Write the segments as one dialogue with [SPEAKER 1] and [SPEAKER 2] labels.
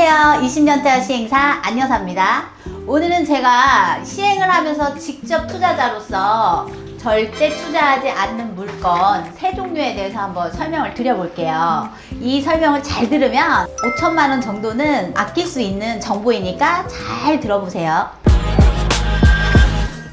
[SPEAKER 1] 안녕하세요. 20년차 시행사 안여사입니다. 오늘은 제가 시행을 하면서 직접 투자자로서 절대 투자하지 않는 물건 3종류에 대해서 한번 설명을 드려볼게요. 이 설명을 잘 들으면 5천만 원 정도는 아낄 수 있는 정보이니까 잘 들어보세요.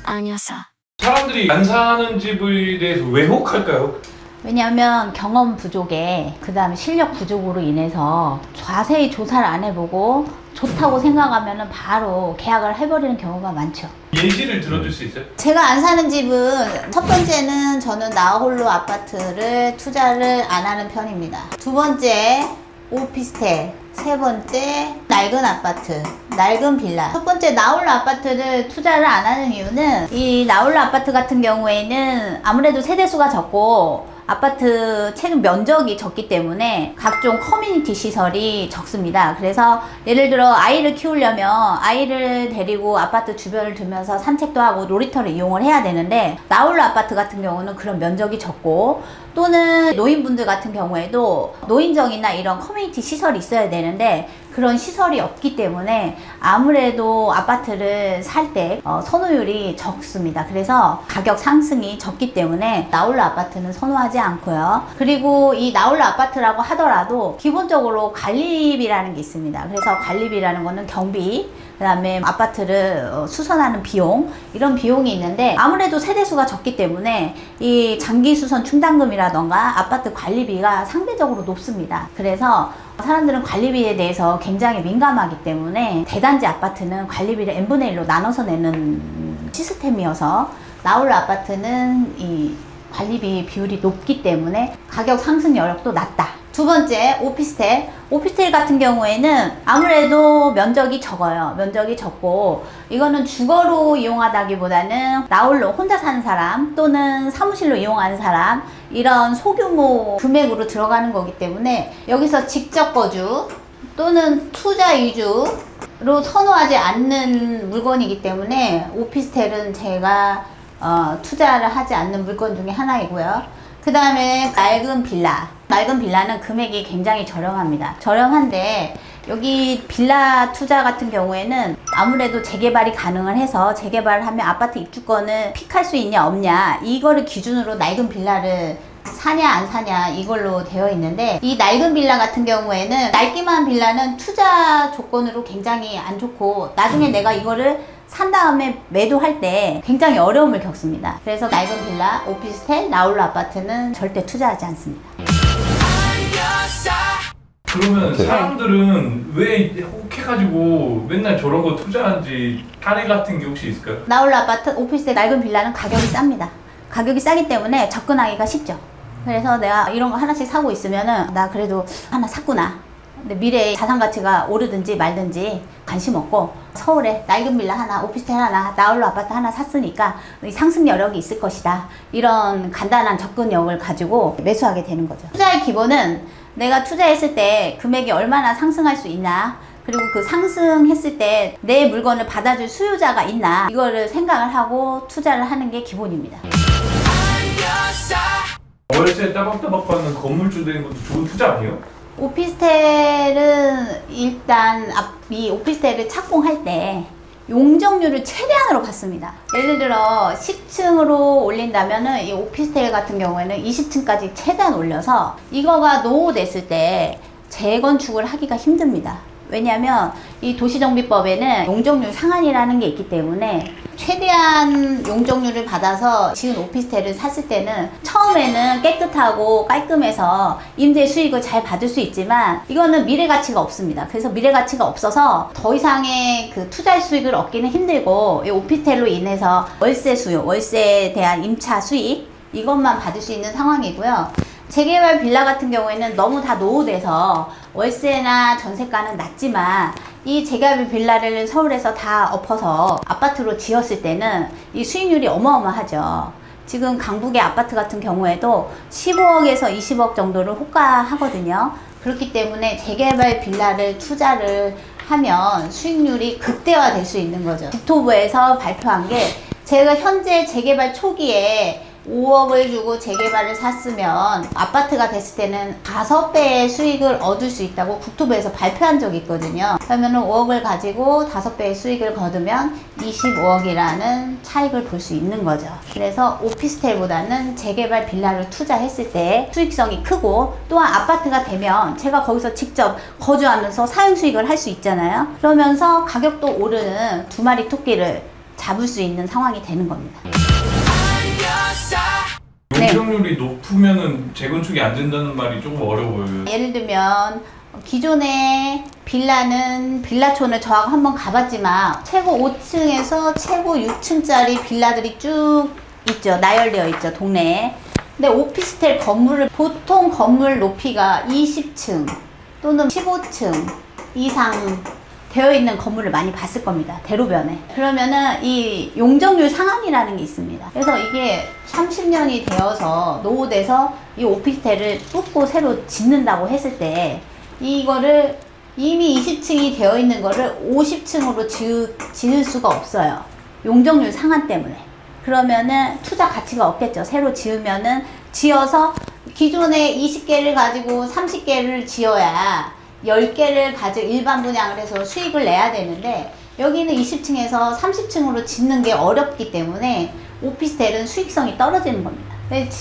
[SPEAKER 2] 안여사.
[SPEAKER 3] 사람들이 안 사는 집에 대해서 왜 혹할까요?
[SPEAKER 1] 왜냐하면 경험 부족에 그 다음에 실력 부족으로 인해서 자세히 조사를 안 해보고 좋다고 생각하면 바로 계약을 해버리는 경우가 많죠.
[SPEAKER 3] 예시를 들어줄 수 있어요?
[SPEAKER 1] 제가 안 사는 집은 첫 번째는 저는 나홀로 아파트를 투자를 안 하는 편입니다. 두 번째 오피스텔, 세 번째 낡은 아파트, 낡은 빌라. 첫 번째 나홀로 아파트를 투자를 안 하는 이유는 이 나홀로 아파트 같은 경우에는 아무래도 세대수가 적고 아파트 채용 면적이 적기 때문에 각종 커뮤니티 시설이 적습니다. 그래서 예를 들어 아이를 키우려면 아이를 데리고 아파트 주변을 두면서 산책도 하고 놀이터를 이용을 해야 되는데 나홀로 아파트 같은 경우는 그런 면적이 적고 또는 노인분들 같은 경우에도 노인정이나 이런 커뮤니티 시설이 있어야 되는데 그런 시설이 없기 때문에 아무래도 아파트를 살 때 선호율이 적습니다. 그래서 가격 상승이 적기 때문에 나홀로 아파트는 선호하지 않고요. 그리고 이 나홀로 아파트라고 하더라도 기본적으로 관리비라는 게 있습니다. 그래서 관리비라는 거는 경비, 그 다음에 아파트를 수선하는 비용, 이런 비용이 있는데 아무래도 세대수가 적기 때문에 이 장기수선 충당금이라던가 아파트 관리비가 상대적으로 높습니다. 그래서 사람들은 관리비에 대해서 굉장히 민감하기 때문에 대단지 아파트는 관리비를 n분의 1로 나눠서 내는 시스템이어서 나홀로 아파트는 이 관리비 비율이 높기 때문에 가격 상승 여력도 낮다. 두 번째 오피스텔. 오피스텔 같은 경우에는 아무래도 면적이 적어요. 면적이 적고 이거는 주거로 이용하다기보다는 나홀로 혼자 사는 사람 또는 사무실로 이용하는 사람 이런 소규모 금액으로 들어가는 거기 때문에 여기서 직접 거주 또는 투자 위주로 선호하지 않는 물건이기 때문에 오피스텔은 제가 투자를 하지 않는 물건 중에 하나이고요. 그 다음에 낡은 빌라. 낡은 빌라는 금액이 굉장히 저렴합니다. 저렴한데 여기 빌라 투자 같은 경우에는 아무래도 재개발이 가능을 해서 재개발을 하면 아파트 입주권을 픽할 수 있냐 없냐 이거를 기준으로 낡은 빌라를 사냐 안 사냐 이걸로 되어 있는데 이 낡은 빌라 같은 경우에는 낡기만 빌라는 투자 조건으로 굉장히 안 좋고 나중에 내가 이거를 산 다음에 매도할 때 굉장히 어려움을 겪습니다. 그래서 낡은 빌라, 오피스텔, 나홀로 아파트는 절대 투자하지 않습니다.
[SPEAKER 3] 그러면 사람들은 왜 혹해가지고 맨날 저런 거 투자하는지 사례 같은 게 혹시 있을까요?
[SPEAKER 1] 나홀로 아파트, 오피스텔, 낡은 빌라는 가격이 쌉니다. 가격이 싸기 때문에 접근하기가 쉽죠. 그래서 내가 이런 거 하나씩 사고 있으면은 나 그래도 하나 샀구나. 근데 미래에 자산 가치가 오르든지 말든지 관심 없고 서울에 낡은 빌라 하나, 오피스텔 하나, 나홀로 아파트 하나 샀으니까 상승 여력이 있을 것이다. 이런 간단한 접근력을 가지고 매수하게 되는 거죠. 투자의 기본은 내가 투자했을 때 금액이 얼마나 상승할 수 있나, 그리고 그 상승했을 때 내 물건을 받아줄 수요자가 있나, 이거를 생각을 하고 투자를 하는 게 기본입니다.
[SPEAKER 3] 월세 따박따박 받는 건물주 되는 것도 좋은 투자 아니에요?
[SPEAKER 1] 오피스텔은 일단 이 오피스텔을 착공할 때 용적률을 최대한으로 받습니다. 예를 들어 10층으로 올린다면은 이 오피스텔 같은 경우에는 20층까지 최대한 올려서 이거가 노후됐을 때 재건축을 하기가 힘듭니다. 왜냐하면 이 도시정비법에는 용적률 상한이라는 게 있기 때문에 최대한 용적률을 받아서 지은 오피스텔을 샀을 때는 처음에는 깨끗하고 깔끔해서 임대 수익을 잘 받을 수 있지만 이거는 미래 가치가 없습니다. 그래서 미래 가치가 없어서 더 이상의 그 투자 수익을 얻기는 힘들고 이 오피스텔로 인해서 월세 수요, 월세에 대한 임차 수익 이것만 받을 수 있는 상황이고요. 재개발 빌라 같은 경우에는 너무 다 노후돼서 월세나 전세가는 낮지만 이 재개발 빌라를 서울에서 다 엎어서 아파트로 지었을 때는 이 수익률이 어마어마하죠. 지금 강북의 아파트 같은 경우에도 15억에서 20억 정도를 호가하거든요. 그렇기 때문에 재개발 빌라를 투자를 하면 수익률이 극대화될 수 있는 거죠. 국토부에서 발표한 게 제가 현재 재개발 초기에 5억을 주고 재개발을 샀으면 아파트가 됐을 때는 5배의 수익을 얻을 수 있다고 국토부에서 발표한 적이 있거든요. 그러면 5억을 가지고 5배의 수익을 거두면 25억이라는 차익을 볼 수 있는 거죠. 그래서 오피스텔보다는 재개발 빌라를 투자했을 때 수익성이 크고, 또한 아파트가 되면 제가 거기서 직접 거주하면서 사용 수익을 할 수 있잖아요. 그러면서 가격도 오르는 두 마리 토끼를 잡을 수 있는 상황이 되는 겁니다.
[SPEAKER 3] 용적률이 높으면은 재건축이 안 된다는 말이 조금 어려워요.
[SPEAKER 1] 예를 들면 기존의 빌라는 빌라촌을 저하고 한번 가봤지만 최고 5층에서 최고 6층짜리 빌라들이 쭉 있죠. 나열되어 있죠, 동네에. 근데 오피스텔 건물을, 보통 건물 높이가 20층 또는 15층 이상 되어 있는 건물을 많이 봤을 겁니다. 대로변에. 그러면은 이 용적률 상한이라는 게 있습니다. 그래서 이게 30년이 되어서 노후돼서 이 오피스텔을 뚫고 새로 짓는다고 했을 때, 이거를 이미 20층이 되어 있는 거를 50층으로 지을 수가 없어요. 용적률 상한 때문에. 그러면은 투자 가치가 없겠죠. 새로 지으면은, 지어서 기존에 20개를 가지고 30개를 지어야 10개를 가지고 일반 분양을 해서 수익을 내야 되는데, 여기는 20층에서 30층으로 짓는 게 어렵기 때문에 오피스텔은 수익성이 떨어지는 겁니다.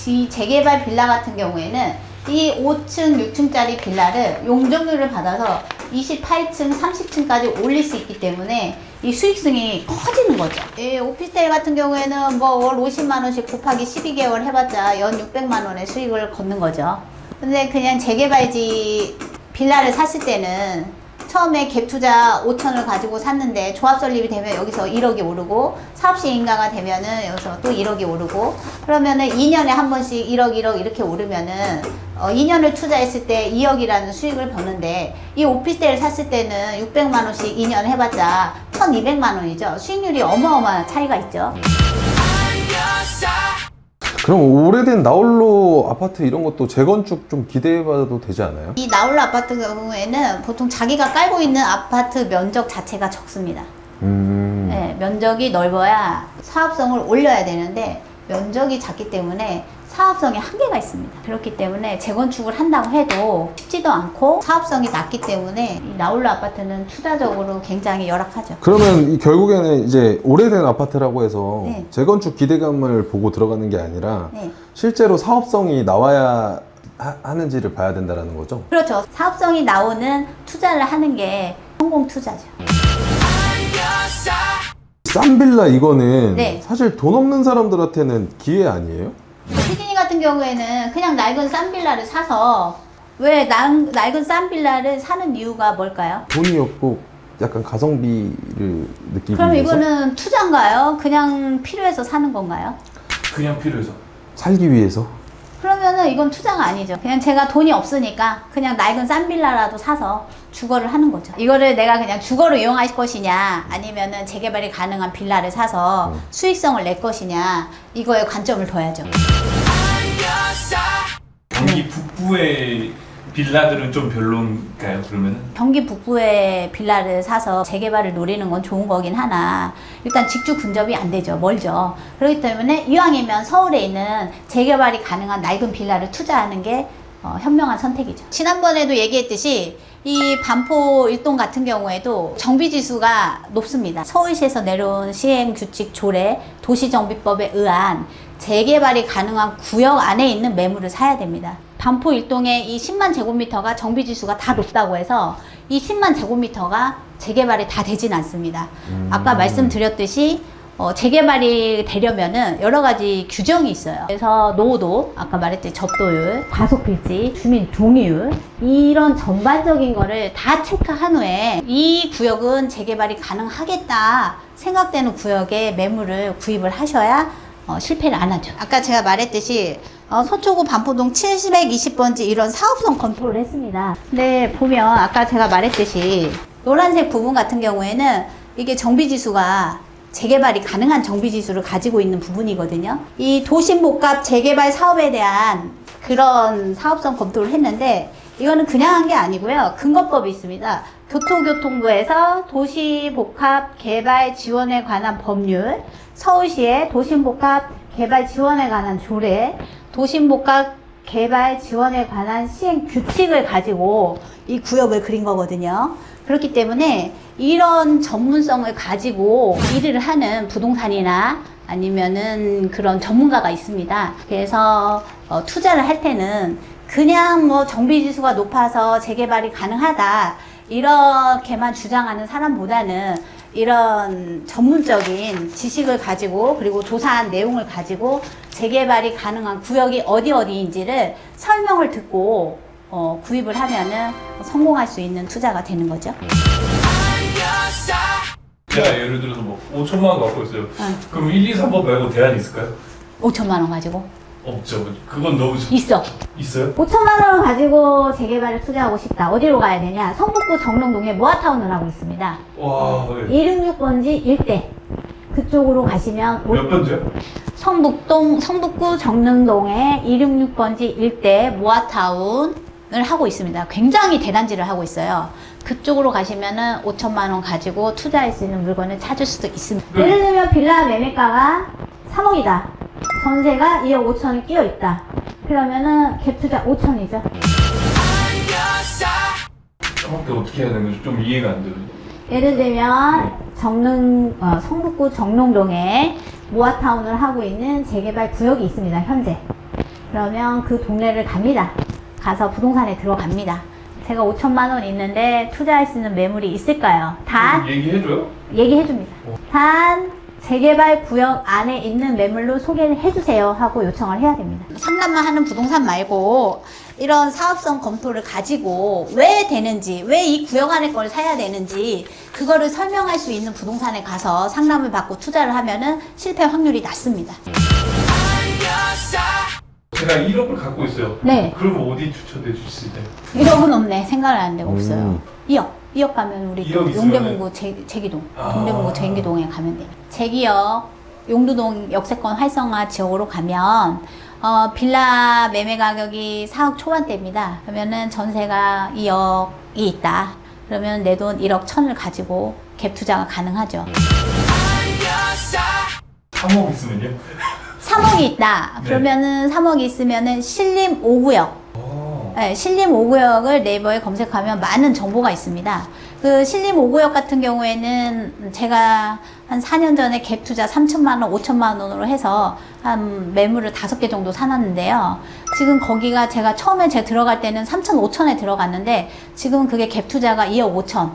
[SPEAKER 1] 이 재개발 빌라 같은 경우에는 이 5층, 6층짜리 빌라를 용적률을 받아서 28층, 30층까지 올릴 수 있기 때문에 이 수익성이 커지는 거죠. 이 오피스텔 같은 경우에는 뭐 월 50만 원씩 곱하기 12개월 해봤자 연 600만 원의 수익을 걷는 거죠. 근데 그냥 재개발지 빌라를 샀을 때는 처음에 갭 투자 5천을 가지고 샀는데 조합 설립이 되면 여기서 1억이 오르고, 사업시 인가가 되면은 여기서 또 1억이 오르고, 그러면은 2년에 한 번씩 1억, 1억 이렇게 오르면은 2년을 투자했을 때 2억이라는 수익을 버는데, 이 오피스텔을 샀을 때는 600만 원씩 2년 해봤자 1200만 원이죠. 수익률이 어마어마한 차이가 있죠.
[SPEAKER 2] 그럼 오래된 나홀로 아파트 이런 것도 재건축 좀 기대해봐도 되지 않아요?
[SPEAKER 1] 이 나홀로 아파트 경우에는 보통 자기가 깔고 있는 아파트 면적 자체가 적습니다. 네, 면적이 넓어야 사업성을 올려야 되는데 면적이 작기 때문에 사업성에 한계가 있습니다. 그렇기 때문에 재건축을 한다고 해도 쉽지도 않고 사업성이 낮기 때문에 이 나홀로 아파트는 투자적으로 굉장히 열악하죠.
[SPEAKER 2] 그러면 결국에는 이제 오래된 아파트라고 해서
[SPEAKER 1] 네.
[SPEAKER 2] 재건축 기대감을 보고 들어가는 게 아니라
[SPEAKER 1] 네.
[SPEAKER 2] 실제로 사업성이 나와야 하는지를 봐야 된다는 거죠?
[SPEAKER 1] 그렇죠. 사업성이 나오는 투자를 하는 게 성공 투자죠.
[SPEAKER 2] 싼 빌라 이거는
[SPEAKER 1] 네.
[SPEAKER 2] 사실 돈 없는 사람들한테는 기회 아니에요?
[SPEAKER 1] 피디님 같은 경우에는 그냥 낡은 싼 빌라를 사서, 왜 낡은 싼 빌라를 사는 이유가 뭘까요?
[SPEAKER 2] 돈이 없고 약간 가성비를 느끼기
[SPEAKER 1] 그럼
[SPEAKER 2] 위해서
[SPEAKER 1] 이거는 투자인가요? 그냥 필요해서 사는 건가요?
[SPEAKER 3] 그냥 필요해서.
[SPEAKER 2] 살기 위해서.
[SPEAKER 1] 그러면은 이건 투자가 아니죠. 그냥 제가 돈이 없으니까 그냥 낡은 싼 빌라라도 사서 주거를 하는 거죠. 이거를 내가 그냥 주거로 이용할 것이냐, 아니면은 재개발이 가능한 빌라를 사서 수익성을 낼 것이냐, 이거에 관점을 둬야죠.
[SPEAKER 3] 경기 북부의 빌라들은 좀 별론가요, 그러면은?
[SPEAKER 1] 경기 북부의 빌라를 사서 재개발을 노리는 건 좋은 거긴 하나, 일단 직주 근접이 안 되죠. 멀죠. 그렇기 때문에 이왕이면 서울에 있는 재개발이 가능한 낡은 빌라를 투자하는 게 현명한 선택이죠. 지난번에도 얘기했듯이 이 반포 일동 같은 경우에도 정비지수가 높습니다. 서울시에서 내려온 시행규칙 조례 도시정비법에 의한 재개발이 가능한 구역 안에 있는 매물을 사야 됩니다. 반포 일동의 이 10만 제곱미터가 정비지수가 다 높다고 해서 이 10만 제곱미터가 재개발이 다 되진 않습니다. 아까 말씀드렸듯이 재개발이 되려면은 여러 가지 규정이 있어요. 그래서 노후도, 아까 말했듯이 접도율, 과속필지, 주민 동의율, 이런 전반적인 거를 다 체크한 후에 이 구역은 재개발이 가능하겠다 생각되는 구역에 매물을 구입을 하셔야 실패를 안 하죠. 아까 제가 말했듯이 서초구 반포동 720번지 이런 사업성 검토를 했습니다. 근데 보면 아까 제가 말했듯이 노란색 부분 같은 경우에는 이게 정비지수가 재개발이 가능한 정비지수를 가지고 있는 부분이거든요. 이 도심복합 재개발 사업에 대한 그런 사업성 검토를 했는데, 이거는 그냥 한 게 아니고요. 근거법이 있습니다. 교토교통부에서 도시복합 개발 지원에 관한 법률, 서울시의 도심복합 개발 지원에 관한 조례, 도심복합 개발 지원에 관한 시행 규칙을 가지고 이 구역을 그린 거거든요. 그렇기 때문에 이런 전문성을 가지고 일을 하는 부동산이나 아니면은 그런 전문가가 있습니다. 그래서 투자를 할 때는 그냥 뭐 정비지수가 높아서 재개발이 가능하다 이렇게만 주장하는 사람보다는 이런 전문적인 지식을 가지고 그리고 조사한 내용을 가지고 재개발이 가능한 구역이 어디인지를 설명을 듣고 구입을 하면은 성공할 수 있는 투자가 되는 거죠.
[SPEAKER 3] 제가 예를 들어서 뭐 5천만 원 갖고 있어요. 그럼 1, 2, 3번 말고 대안이 있을까요?
[SPEAKER 1] 5천만 원 가지고
[SPEAKER 3] 없죠. 그건 너무
[SPEAKER 1] 있어.
[SPEAKER 3] 있어요?
[SPEAKER 1] 5천만 원을 가지고 재개발에 투자하고 싶다. 어디로 가야 되냐? 성북구 정릉동에 모아타운을 하고 있습니다.
[SPEAKER 3] 와, 네.
[SPEAKER 1] 266번지 일대 그쪽으로 가시면
[SPEAKER 3] 몇 번째요?
[SPEAKER 1] 성북구 정릉동에 266번지 일대 모아타운을 하고 있습니다. 굉장히 대단지를 하고 있어요. 그쪽으로 가시면은 5천만 원 가지고 투자할 수 있는 물건을 찾을 수도 있습니다.
[SPEAKER 3] 네.
[SPEAKER 1] 예를 들면 빌라 매매가가 3억이다. 전세가 2억 5천이 끼어 있다. 그러면은 갭 투자 5천이죠.
[SPEAKER 3] 정확히 어떻게 해야 되는 거죠? 좀 이해가 안 돼요.
[SPEAKER 1] 예를 들면 성북구 정릉동에 모아타운을 하고 있는 재개발 구역이 있습니다. 현재. 그러면 그 동네를 갑니다. 가서 부동산에 들어갑니다. 제가 5천만 원 있는데 투자할 수 있는 매물이 있을까요? 단
[SPEAKER 3] 얘기해줘요?
[SPEAKER 1] 얘기해줍니다. 단 재개발 구역 안에 있는 매물로 소개를 해주세요 하고 요청을 해야 됩니다. 상담만 하는 부동산 말고 이런 사업성 검토를 가지고 왜 되는지, 왜 이 구역 안에 걸 사야 되는지 그거를 설명할 수 있는 부동산에 가서 상담을 받고 투자를 하면은 실패 확률이 낮습니다.
[SPEAKER 3] 제가 1억을 갖고 있어요.
[SPEAKER 1] 네.
[SPEAKER 3] 그럼 어디 추천해 주실 수 있나요?
[SPEAKER 1] 1억은 없네. 생각을 하는 데가 없어요. 2억 가면 우리
[SPEAKER 3] 2억 있으면은-
[SPEAKER 1] 용대문구 제기동,
[SPEAKER 3] 아.
[SPEAKER 1] 동대문구 제기동에 가면 돼요. 제기역 용두동 역세권 활성화 지역으로 가면 빌라 매매 가격이 4억 초반대입니다. 그러면은 전세가 2억이 있다. 그러면 내 돈 1억 1천을 가지고 갭 투자가 가능하죠.
[SPEAKER 3] 3억 있으면요?
[SPEAKER 1] 3억이 있다.
[SPEAKER 3] 네.
[SPEAKER 1] 그러면은 3억이 있으면은 신림 5구역.
[SPEAKER 3] 어.
[SPEAKER 1] 네, 신림 5구역을 네이버에 검색하면 많은 정보가 있습니다. 그 신림 5구역 같은 경우에는 제가 한 4년 전에 갭 투자 3천만 원, 5천만 원으로 해서 한 매물을 5개 정도 사놨는데요. 지금 거기가 제가 처음에 들어갈 때는 3천, 5천에 들어갔는데 지금 그게 갭 투자가 2억 5천.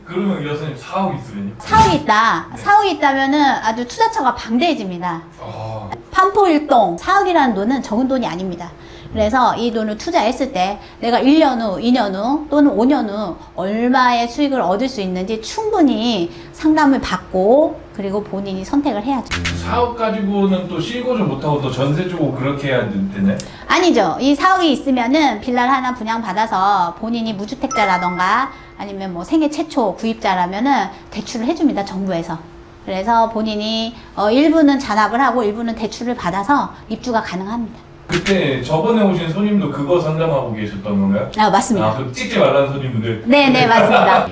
[SPEAKER 3] 그러면 여사님 4억 있으면요?
[SPEAKER 1] 4억 있다.
[SPEAKER 3] 네.
[SPEAKER 1] 4억이 있다면은 아주 투자처가 방대해집니다.
[SPEAKER 3] 아,
[SPEAKER 1] 판포일동 4억이라는 돈은 적은 돈이 아닙니다. 그래서 이 돈을 투자했을 때 내가 1년 후, 2년 후 또는 5년 후 얼마의 수익을 얻을 수 있는지 충분히 상담을 받고 그리고 본인이 선택을 해야죠.
[SPEAKER 3] 4억 가지고는 또 실거주 못하고 또 전세 주고 그렇게 해야 되네?
[SPEAKER 1] 아니죠. 이 4억이 있으면은 빌라를 하나 분양받아서 본인이 무주택자라던가 아니면 뭐 생애 최초 구입자라면은 대출을 해줍니다. 정부에서. 그래서 본인이 일부는 잔압을 하고 일부는 대출을 받아서 입주가 가능합니다.
[SPEAKER 3] 그때 저번에 오신 손님도 그거 상담하고 계셨던 건가요?
[SPEAKER 1] 아, 맞습니다.
[SPEAKER 3] 아, 그 찍지 말라는 손님분들.
[SPEAKER 1] 네, 맞습니다.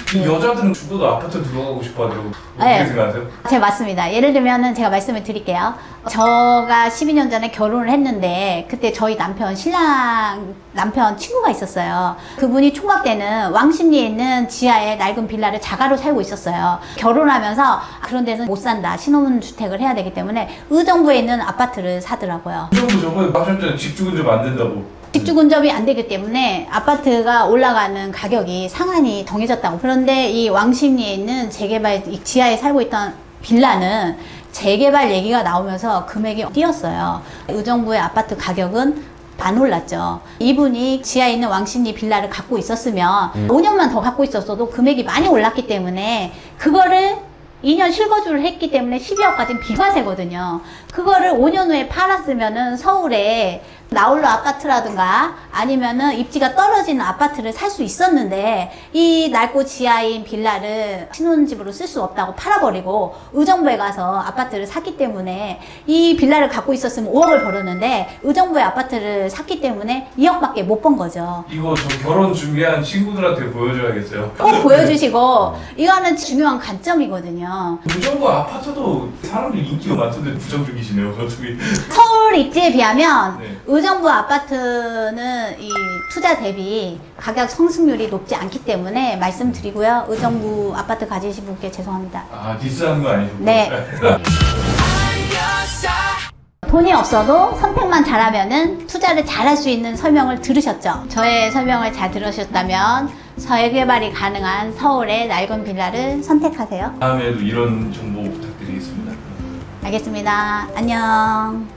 [SPEAKER 3] 그 여자들은 죽어도 아파트 들어가고 싶어 하더라고. 어떻게
[SPEAKER 1] 네.
[SPEAKER 3] 생각하세요?
[SPEAKER 1] 제 맞습니다. 예를 들면은 제가 말씀을 드릴게요. 제가 12년 전에 결혼을 했는데 그때 저희 신랑 남편 친구가 있었어요. 그분이 총각 때는 왕십리에 있는 지하에 낡은 빌라를 자가로 살고 있었어요. 결혼하면서 그런 데서 못 산다. 신혼주택을 해야 되기 때문에 의정부에 있는 아파트를 사더라고요.
[SPEAKER 3] 정부 저번에 하셨잖아요. 집주근접 안 된다고.
[SPEAKER 1] 집주근접이 안 되기 때문에 아파트가 올라가는 가격이 상한이 정해졌다고. 그런데 이 왕십리에 있는 재개발 지하에 살고 있던 빌라는 재개발 얘기가 나오면서 금액이 뛰었어요. 의정부의 아파트 가격은 안 올랐죠. 이분이 지하에 있는 왕십리 빌라를 갖고 있었으면 5년만 더 갖고 있었어도 금액이 많이 올랐기 때문에 그거를 2년 실거주를 했기 때문에 12억까지는 비과세거든요. 그거를 5년 후에 팔았으면은 서울에 나홀로 아파트라든가 아니면은 입지가 떨어지는 아파트를 살 수 있었는데 이 낡고 지하인 빌라를 신혼집으로 쓸 수 없다고 팔아버리고 의정부에 가서 아파트를 샀기 때문에 이 빌라를 갖고 있었으면 5억을 벌었는데 의정부에 아파트를 샀기 때문에 2억밖에 못 번 거죠.
[SPEAKER 3] 이거 저 결혼 준비한 친구들한테 보여줘야겠어요.
[SPEAKER 1] 꼭 보여주시고 이거는 중요한 관점이거든요.
[SPEAKER 3] 의정부 아파트도 사람들이 인기가 많던데 부정 중이시네요. 어떻게?
[SPEAKER 1] 서울 입지에 비하면
[SPEAKER 3] 네.
[SPEAKER 1] 의정부 아파트는 이 투자 대비 가격 성승률이 높지 않기 때문에 말씀드리고요. 의정부 아파트 가지신 분께 죄송합니다.
[SPEAKER 3] 아 디스하는 거 아니죠?
[SPEAKER 1] 네. 돈이 없어도 선택만 잘하면은 투자를 잘할 수 있는 설명을 들으셨죠? 저의 설명을 잘 들으셨다면 재개발이 가능한 서울의 낡은 빌라를 선택하세요.
[SPEAKER 3] 다음에도 이런 정보 부탁드리겠습니다.
[SPEAKER 1] 알겠습니다. 안녕.